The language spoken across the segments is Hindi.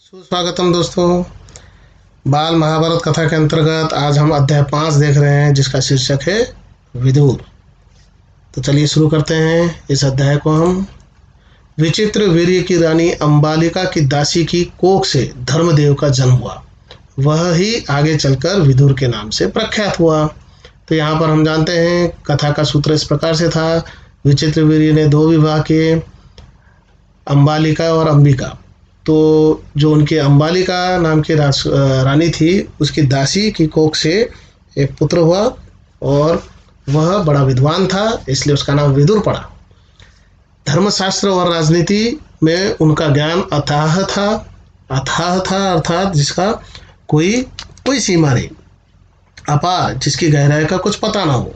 सुस्वागतम दोस्तों। बाल महाभारत कथा के अंतर्गत आज हम अध्याय 5 देख रहे हैं, जिसका शीर्षक है विदुर। तो चलिए शुरू करते हैं इस अध्याय को। हम विचित्र वीर्य की रानी अंबालिका की दासी की कोख से धर्मदेव का जन्म हुआ। वह ही आगे चलकर विदुर के नाम से प्रख्यात हुआ। तो यहाँ पर हम जानते हैं कथा का सूत्र इस प्रकार से था। विचित्र वीर्य ने 2 विवाह किए, अंबालिका और अंबिका। तो जो उनके अंबालिका नाम की रानी थी, उसकी दासी की कोख से एक पुत्र हुआ और वह बड़ा विद्वान था, इसलिए उसका नाम विदुर पड़ा। धर्मशास्त्र और राजनीति में उनका ज्ञान अथाह था। अर्थात जिसका कोई सीमा नहीं, अपार, जिसकी गहराई का कुछ पता ना हो।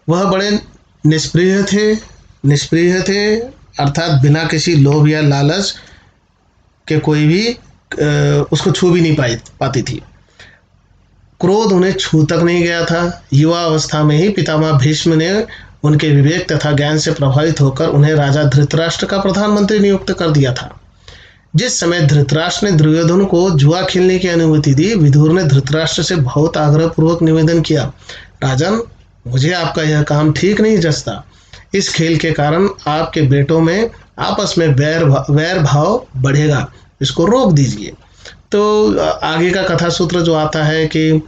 वह बड़े निष्प्रिय थे, अर्थात बिना किसी लोभ या लालच के कोई भी उसको छू भी नहीं पाती थी। क्रोध उन्हें छू तक नहीं गया था। युवा अवस्था में ही पितामह भीष्म ने उनके विवेक तथा ज्ञान से प्रभावित होकर उन्हें राजा धृतराष्ट्र का प्रधानमंत्री नियुक्त कर दिया था। जिस समय धृतराष्ट्र ने दुर्योधन को जुआ खेलने की अनुमति दी, विदुर ने धृतराष्ट्र से बहुत आग्रहपूर्वक निवेदन किया, राजन, मुझे आपका यह काम ठीक नहीं जचता। इस खेल के कारण आपके बेटों में आपस में वैर भाव बढ़ेगा, इसको रोक दीजिए। तो आगे का कथा सूत्र जो आता है कि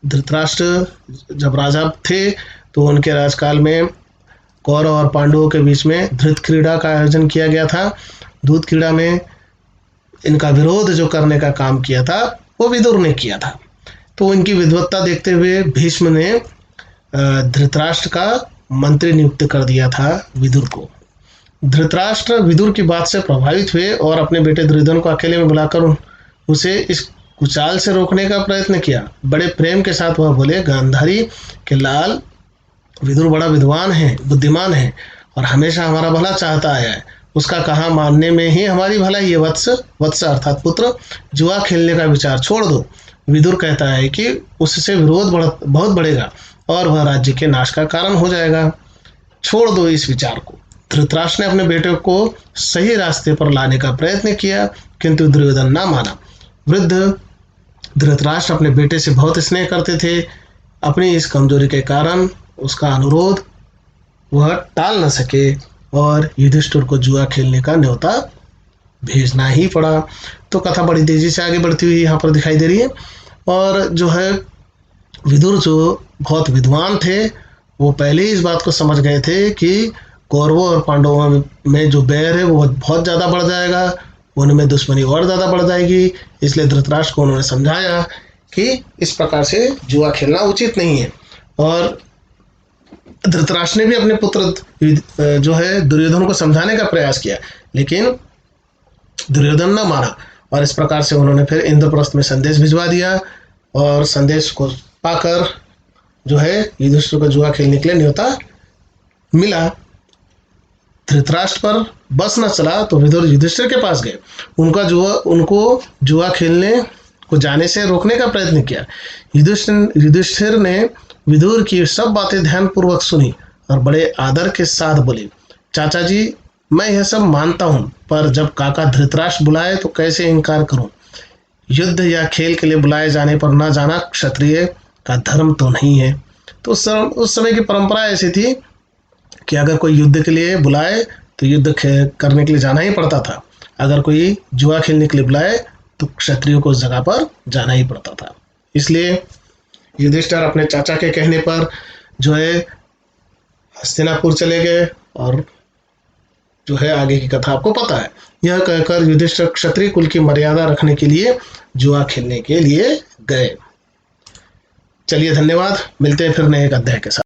धृतराष्ट्र जब राजा थे तो उनके राजकाल में कौरव और पांडवों के बीच में धृत क्रीड़ा का आयोजन किया गया था। धृत क्रीड़ा में इनका विरोध जो करने का काम किया था वो विदुर ने किया था। तो इनकी विद्वत्ता देखते हुए भीष्म ने धृतराष्ट्र का मंत्री नियुक्त कर दिया था विदुर को। धृतराष्ट्र विदुर की बात से प्रभावित हुए और अपने बेटे दुर्योधन को अकेले में बुलाकर उसे इस कुचाल से रोकने का प्रयत्न किया। बड़े प्रेम के साथ वह बोले, गांधारी के लाल, विदुर बड़ा विद्वान है, बुद्धिमान है और हमेशा हमारा भला चाहता आया है। उसका कहा मानने में ही हमारी भलाई है। वत्स अर्थात पुत्र, जुआ खेलने का विचार छोड़ दो। विदुर कहता है कि उससे विरोध बहुत बढ़ेगा और वह राज्य के नाश का कारण हो जाएगा। छोड़ दो इस विचार को। धृतराष्ट्र ने अपने बेटे को सही रास्ते पर लाने का प्रयत्न किया, किंतु दुर्योधन ना माना। वृद्ध धृतराष्ट्र अपने बेटे से बहुत स्नेह करते थे। अपनी इस कमजोरी के कारण उसका अनुरोध वह टाल न सके और युधिष्ठिर को जुआ खेलने का न्योता भेजना ही पड़ा। तो कथा बड़ी तेजी से आगे बढ़ती हुई यहाँ पर दिखाई दे रही है। और जो है विदुर जो बहुत विद्वान थे, वो पहले ही इस बात को समझ गए थे कि कौरवों और पांडवों में जो बैर है वो बहुत ज़्यादा बढ़ जाएगा, उनमें दुश्मनी और ज़्यादा बढ़ जाएगी। इसलिए धृतराष्ट्र को उन्होंने समझाया कि इस प्रकार से जुआ खेलना उचित नहीं है। और धृतराष्ट्र ने भी अपने पुत्र जो है दुर्योधन को समझाने का प्रयास किया, लेकिन दुर्योधन न माना। और इस प्रकार से उन्होंने फिर इंद्रप्रस्थ में संदेश भिजवा दिया और संदेश को पाकर जो है युधिष्ठिर को जुआ खेलने के लिए न्योता मिला। धृतराष्ट्र पर बस न चला तो विदुर युधिष्ठिर के पास गए। उनको जुआ खेलने को जाने से रोकने का प्रयत्न किया। युधिष्ठिर ने विदुर की सब बातें ध्यानपूर्वक सुनी और बड़े आदर के साथ बोले, चाचा जी, मैं यह सब मानता हूँ, पर जब काका धृतराष्ट्र बुलाए तो कैसे इनकार करूँ। युद्ध या खेल के लिए बुलाए जाने पर न जाना क्षत्रिय का धर्म तो नहीं है। तो उस समय की परंपरा ऐसी थी कि अगर कोई युद्ध के लिए बुलाए तो युद्ध करने के लिए जाना ही पड़ता था। अगर कोई जुआ खेलने के लिए बुलाए तो क्षत्रियों को उस जगह पर जाना ही पड़ता था। इसलिए युधिष्ठिर अपने चाचा के कहने पर जो है हस्तिनापुर चले गए और जो है आगे की कथा आपको पता है। यह कहकर युधिष्ठिर क्षत्रिय कुल की मर्यादा रखने के लिए जुआ खेलने के लिए गए। चलिए, धन्यवाद। मिलते हैं फिर नए एक अध्याय के साथ।